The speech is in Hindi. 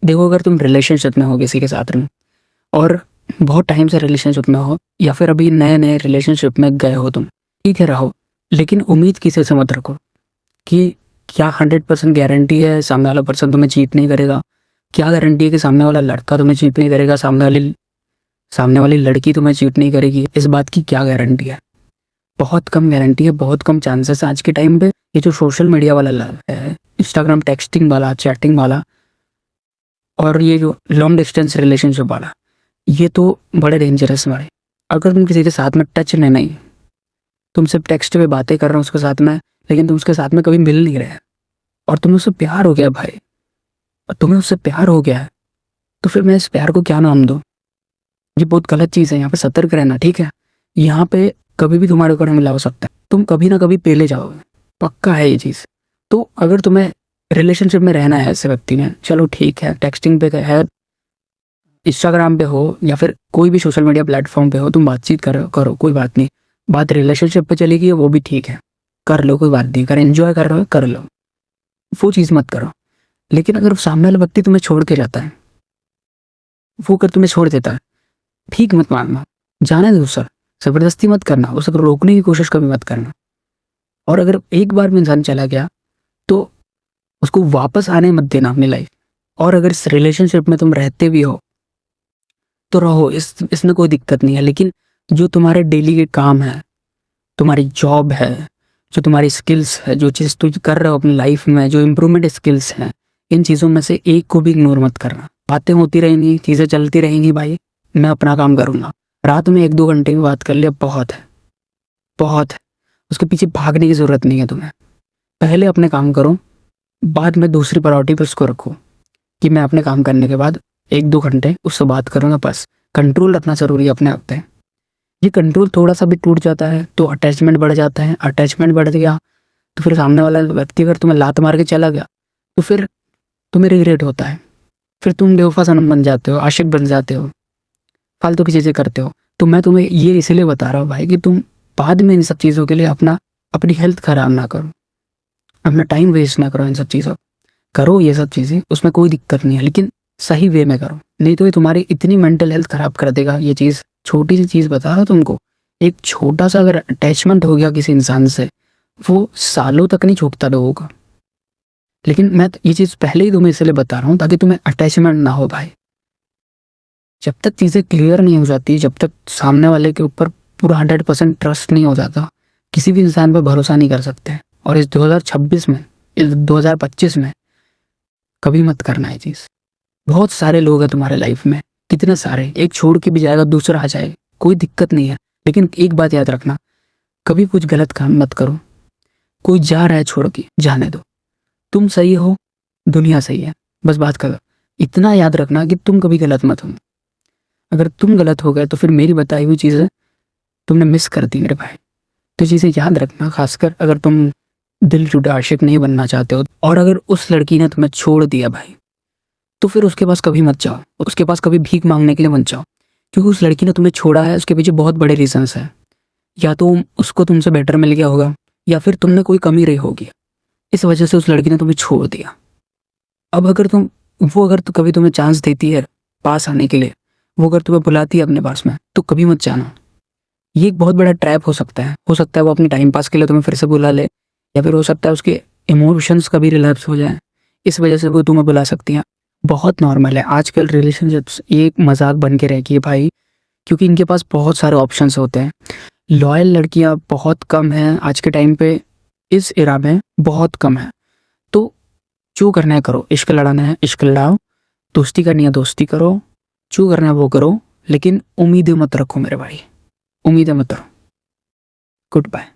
देखो, अगर तुम रिलेशनशिप में हो किसी के साथ में और बहुत टाइम से रिलेशनशिप में हो, या फिर अभी नए नए रिलेशनशिप में गए हो तुम, ठीक है रहो, लेकिन उम्मीद किसी से मत रखो कि क्या 100% गारंटी है सामने वाला पर्सन तुम्हें चीट नहीं करेगा। क्या गारंटी है कि सामने वाला लड़का तुम्हें चीट नहीं करेगा, सामने वाली लड़की तुम्हें चीट नहीं करेगी। इस बात की क्या गारंटी है? बहुत कम गारंटी है, बहुत कम चांसेस है। आज के टाइम पे ये जो सोशल मीडिया वाला लव है, इंस्टाग्राम टेक्सटिंग वाला, चैटिंग वाला, और ये जो लॉन्ग डिस्टेंस रिलेशनशिप वाला, ये तो बड़े डेंजरस वाले। अगर तुम किसी के साथ में टच में नहीं, तुम सिर्फ टेक्स्ट पे बातें कर रहे हो उसके साथ में, लेकिन तुम उसके साथ में कभी मिल नहीं रहे, और तुम्हें उससे प्यार हो गया भाई, और तुम्हें उससे प्यार हो गया है, तो फिर मैं इस प्यार को क्या नाम दूँ? ये बहुत गलत चीज़ है। यहाँ पे सतर्क रहना, ठीक है? यहाँ पे कभी भी तुम्हारे ऊपर हमला हो सकता है, तुम कभी ना कभी पेले जाओगे, पक्का है ये चीज़। तो अगर तुम्हें रिलेशनशिप में रहना है ऐसे व्यक्ति में, चलो ठीक है, टेक्सटिंग पे है, इंस्टाग्राम पे हो, या फिर कोई भी सोशल मीडिया प्लेटफॉर्म पे हो, तुम बातचीत करो, कोई बात नहीं। बात रिलेशनशिप पे चलेगी वो भी ठीक है, कर लो, कोई बात नहीं। अगर एंजॉय कर रहे हो कर लो, वो चीज़ मत करो। लेकिन अगर सामने वाला व्यक्ति तुम्हें छोड़ के जाता है, वो अगर तुम्हें छोड़ देता है, ठीक मत मानना, जाने दो सर, जबरदस्ती मत करना, उसे रोकने की कोशिश कभी मत करना। और अगर एक बार में इंसान चला गया तो उसको वापस आने मत देना अपनी लाइफ। और अगर इस रिलेशनशिप में तुम रहते भी हो तो रहो, इसमें कोई दिक्कत नहीं है। लेकिन जो तुम्हारे डेली के काम है, तुम्हारी जॉब है, जो तुम्हारी स्किल्स है, जो चीज़ तुम कर रहे हो अपनी लाइफ में, जो इम्प्रूवमेंट स्किल्स हैं, इन चीज़ों में से एक को भी इग्नोर मत करना। बातें होती रहेंगी, चीज़ें चलती रहेंगी भाई, मैं अपना काम करूँगा। रात में 1-2 घंटे में बात कर लिया, बहुत है, बहुत है। उसके पीछे भागने की ज़रूरत नहीं है तुम्हें। पहले अपने काम करो, बाद में दूसरी प्रायोरिटी पर उसको रखो कि मैं अपने काम करने के बाद 1-2 घंटे उससे बात करूँगा बस। कंट्रोल रखना ज़रूरी है अपने आप पे। ये कंट्रोल थोड़ा सा भी टूट जाता है तो अटैचमेंट बढ़ जाता है। अटैचमेंट बढ़ गया तो फिर सामने वाला व्यक्ति अगर तुम्हें लात मार के चला गया तो फिर तुम्हें रिग्रेट होता है, फिर तुम बेवफा सनम बन जाते हो, आशिक बन जाते हो, फालतू की चीज़ें करते हो। तो मैं तुम्हें ये इसलिए बता रहा हूँ भाई कि तुम बाद में इन सब चीज़ों के लिए अपनी हेल्थ खराब ना करो, अपना टाइम वेस्ट ना करो। इन सब चीज़ों करो, ये सब चीज़ें, उसमें कोई दिक्कत नहीं है, लेकिन सही वे में करो, नहीं तो ये तुम्हारी इतनी मेंटल हेल्थ खराब कर देगा। ये चीज़, छोटी सी चीज़ बता रहा हूँ तुमको, एक छोटा सा अगर अटैचमेंट हो गया किसी इंसान से, वो सालों तक नहीं छूटता लोगों का। लेकिन मैं ये चीज़ पहले ही तुम्हें इसलिए बता रहा हूँ ताकि तुम्हें अटैचमेंट ना हो भाई। जब तक चीज़ें क्लियर नहीं हो जाती, जब तक सामने वाले के ऊपर पूरा 100% ट्रस्ट नहीं हो जाता, किसी भी इंसान पर भरोसा नहीं कर सकते। और इस 2026 में, इस 2025 में कभी मत करना ये चीज़। बहुत सारे लोग हैं तुम्हारे लाइफ में, कितने सारे, एक छोड़ के भी जाएगा दूसरा आ जाए, कोई दिक्कत नहीं है। लेकिन एक बात याद रखना, कभी कुछ गलत काम मत करो। कोई जा रहा है छोड़ के, जाने दो। तुम सही हो, दुनिया सही है, बस बात करो। इतना याद रखना कि तुम कभी गलत मत हो। अगर तुम गलत हो गए तो फिर मेरी बताई हुई चीज़ें तुमने मिस कर दी मेरे भाई। तो चीज़ें याद रखना, खासकर अगर तुम दिल टूटा आशिक नहीं बनना चाहते हो। और अगर उस लड़की ने तुम्हें छोड़ दिया भाई, तो फिर उसके पास कभी मत जाओ, उसके पास कभी भीख मांगने के लिए मत जाओ। क्योंकि उस लड़की ने तुम्हें छोड़ा है, उसके पीछे बहुत बड़े रीजंस हैं। या तो उसको तुमसे बेटर मिल गया होगा, या फिर तुमने कोई कमी रही होगी, इस वजह से उस लड़की ने तुम्हें छोड़ दिया। अब अगर अगर तो कभी तुम्हें चांस देती है पास आने के लिए, वो अगर तुम्हें बुलाती है अपने पास में, तो कभी मत जाना। ये एक बहुत बड़ा ट्रैप हो सकता है। वो अपने टाइम पास के लिए तुम्हें फिर से बुला ले, या फिर हो सकता है उसके इमोशंस कभी रिलैप्स हो जाए, इस वजह से वो तुम्हें बुला सकती हैं। बहुत नॉर्मल है, आजकल रिलेशनशिप्स एक मजाक बन के रह गई है भाई, क्योंकि इनके पास बहुत सारे ऑप्शंस होते हैं। लॉयल लड़कियां बहुत कम हैं आज के टाइम पे, इस एरा में बहुत कम है। तो जो करना है करो, इश्क लड़ाना है इश्क लड़ाओ, दोस्ती करनी है दोस्ती करो, जो करना है वो करो, लेकिन उम्मीदें मत रखो मेरे भाई, उम्मीदें मत रखो। Good bye.